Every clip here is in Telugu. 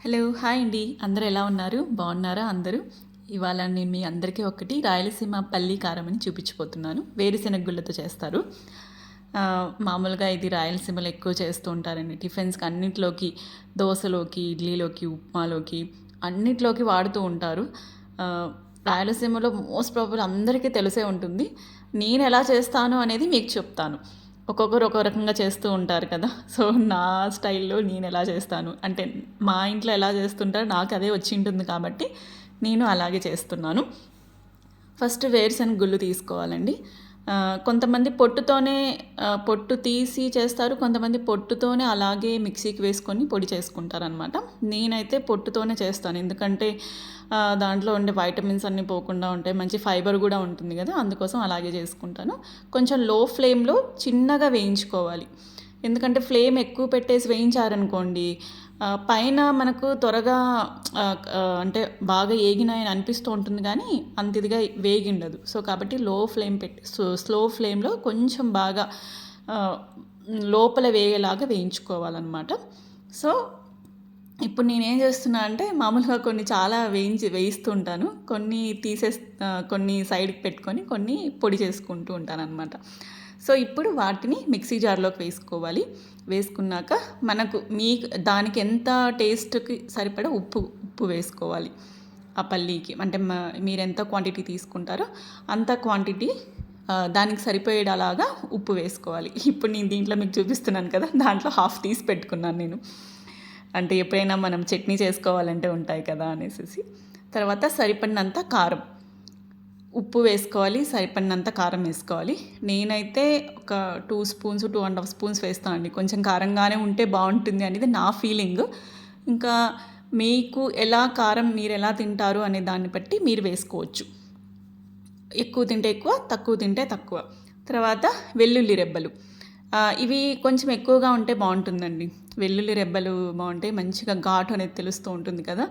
హలో హాయ్ అండి, అందరూ ఎలా ఉన్నారు? బాగున్నారా అందరూ? ఇవాళ నేను మీ అందరికీ ఒకటి రాయలసీమ పల్లి కారం అని చూపించిపోతున్నాను. వేరుశెనగ గుళ్ళతో చేస్తారు. మామూలుగా ఇది రాయలసీమలో ఎక్కువ చేస్తూ ఉంటారండి. టిఫిన్స్కి అన్నింటిలోకి, దోశలోకి, ఇడ్లీలోకి, ఉప్మాలోకి అన్నిట్లోకి వాడుతూ ఉంటారు. రాయలసీమలో మోస్ట్ ప్రాబబుల్ అందరికీ తెలిసే ఉంటుంది. నేను ఎలా చేస్తాను అనేది మీకు చెప్తాను. ఒక్కొక్కరు ఒక్కో రకంగా చేస్తూ ఉంటారు కదా. సో నా స్టైల్లో నేను ఎలా చేస్తాను అంటే, మా ఇంట్లో ఎలా చేస్తుంటారో నాకు అదే వచ్చి ఉంటుంది కాబట్టి నేను అలాగే చేస్తున్నాను. ఫస్ట్ వేరుశనగ గుళ్ళు తీసుకోవాలండి. కొంతమంది పొట్టుతోనే పొట్టు తీసి చేస్తారు, కొంతమంది పొట్టుతోనే అలాగే మిక్సీకి వేసుకొని పొడి చేసుకుంటారనమాట. నేనైతే పొట్టుతోనే చేస్తాను, ఎందుకంటే దాంట్లో ఉండే వైటమిన్స్ అన్నీ పోకుండా ఉంటాయి, మంచి ఫైబర్ కూడా ఉంటుంది కదా, అందుకోసం అలాగే చేసుకుంటాను. కొంచెం లో ఫ్లేమ్లో చిన్నగా వేయించుకోవాలి, ఎందుకంటే ఫ్లేమ్ ఎక్కువ పెట్టేసి వేయించారనుకోండి పైన మనకు త్వరగా అంటే బాగా ఏగినాయని అనిపిస్తూ ఉంటుంది, కానీ అంత ఇదిగా వేగిండదు. సో కాబట్టి లో ఫ్లేమ్ పెట్టి స్లో ఫ్లేమ్లో కొంచెం బాగా లోపల వేగేలాగా వేయించుకోవాలన్నమాట. సో ఇప్పుడు నేనేం చేస్తున్నా అంటే, మామూలుగా కొన్ని చాలా వేయిస్తుంటాను, కొన్ని సైడ్కి పెట్టుకొని కొన్ని పొడి చేసుకుంటూ ఉంటాను అనమాట. సో ఇప్పుడు వాటిని మిక్సీ జార్లోకి వేసుకోవాలి. వేసుకున్నాక మనకు దానికి ఎంత టేస్ట్కి సరిపడా ఉప్పు వేసుకోవాలి. ఆ పల్లీకి అంటే మీరు ఎంత క్వాంటిటీ తీసుకుంటారో అంత క్వాంటిటీ దానికి సరిపోయేలాగా ఉప్పు వేసుకోవాలి. ఇప్పుడు నేను దీంట్లో మీకు చూపిస్తున్నాను కదా, దాంట్లో హాఫ్ తీసి పెట్టుకున్నాను నేను, అంటే ఎప్పుడైనా మనం చట్నీ చేసుకోవాలంటే ఉంటాయి కదా అనేసి. తర్వాత సరిపడినంత కారం, ఉప్పు వేసుకోవాలి, సరిపడినంత కారం వేసుకోవాలి. నేనైతే ఒక 2 స్పూన్స్ 2.5 స్పూన్స్ వేస్తానండి. కొంచెం కారంగానే ఉంటే బాగుంటుంది అనేది నా ఫీలింగ్. ఇంకా మీకు కారం మీరు ఎలా తింటారు అనే దాన్ని బట్టి మీరు వేసుకోవచ్చు. ఎక్కువ తింటే ఎక్కువ, తక్కువ తింటే తక్కువ. తర్వాత వెల్లుల్లి రెబ్బలు, ఇవి కొంచెం ఎక్కువగా ఉంటే బాగుంటుందండి. వెల్లుల్లి రెబ్బలు బాగుంటాయి, మంచిగా ఘాటు అనేది తెలుస్తూ ఉంటుంది కదా,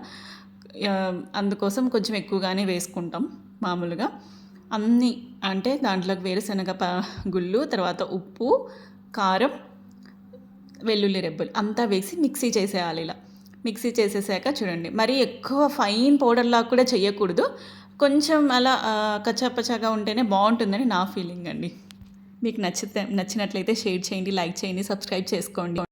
అందుకోసం కొంచెం ఎక్కువగానే వేసుకుంటాం మామూలుగా. అన్నీ అంటే దాంట్లోకి వేరుశనగ గుళ్ళు, తర్వాత ఉప్పు, కారం, వెల్లుల్లి రెబ్బలు అంతా వేసి మిక్సీ చేసేయాలి. ఇలా మిక్సీ చేసేసాక చూడండి, మరీ ఎక్కువ ఫైన్ పౌడర్లా కూడా చేయకూడదు, కొంచెం అలా కచ్చాపచ్చాగా ఉంటేనే బాగుంటుందని నా ఫీలింగ్ అండి. మీకు నచ్చినట్లయితే షేర్ చేయండి, లైక్ చేయండి, సబ్స్క్రైబ్ చేసుకోండి.